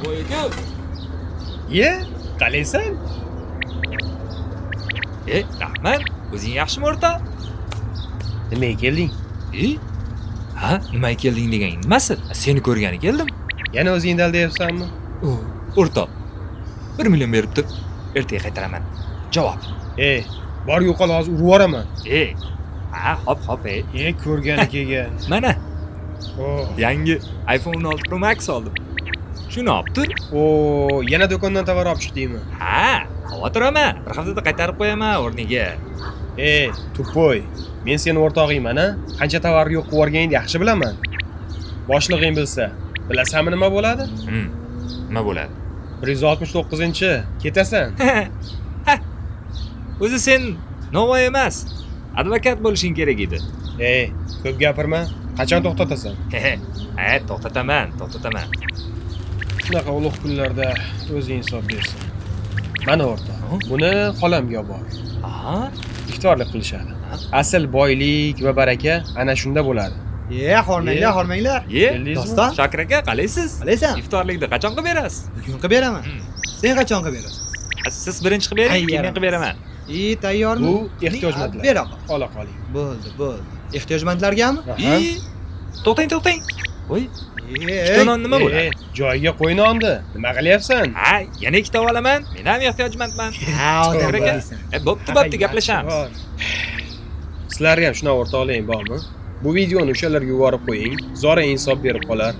Voy aka. Ye, qalaysan? Rahmat. O'zing yaxshimi o'rta? Nimaga kelding? Ha, nimaga kelding degan nimasi? Seni ko'rgani keldim. Yana o'zingni aldayapsanmi? O'rtoq. 1 million beribdi. Ertaga qaytaraman. Javob. Bor yo'qol hozir urib yuboraman. Hop. Ko'rgani kelgan. Mana Oh. yangi iPhone 16 Pro Max oldim. Shuni olib tur. Yana do'kondan tovar olib chiqdingmi? Xavotir olma. Bir haftada qaytarib qo'yaman o'rniga. Tupoy. Men seni o'rtog'ingman-a? Qancha tovar yo'q qilib yuborganingni yaxshi bilaman. Boshlig'ing bilsa, bilasanmi nima bo'ladi? Nima bo'ladi? 169-chi ketasan. O'zi sen Novoy emas, advokat bo'lishing kerak edi. Ko'p gapirma. Qachon to'xtatasan? To'xtataman. Shunaqa ulug' kunlarda o'zing hisob bersin. Mana o'rtoq, buni xolamga bor. Iftorlik qilishadi. Asl boylik va baraka ana shunda bo'ladi. Hormanglar. Keldingizmi? Doston, Shokir aka, qalaysiz? qalaysan? Iftorlikni qachon qilib berasiz? Bugun qilib beraman. Sen qachon qilib berasiz? Siz birinchi qilib bering, keyin men qilib beraman. Tayyormi? Bu ehtiyojmandlar. Ber oqa. Ola qoling. Bo'ldi. Ehtiyojmandlargami? To'xtang. Voy, ikkita non nima bo'ladi? Joyiga qo'y nonni. Nima qilyapsan? Yana ikkita olaman. Men ham ehtiyojmandman. odam To'g'ri. bo'lsan. Bo'pti, gaplashamiz. Sizlarga ham shunaqa o'rtoqlaring bormi? Bu videoni o'shalarga yuborib qo'ying. Zora insof berib qolar.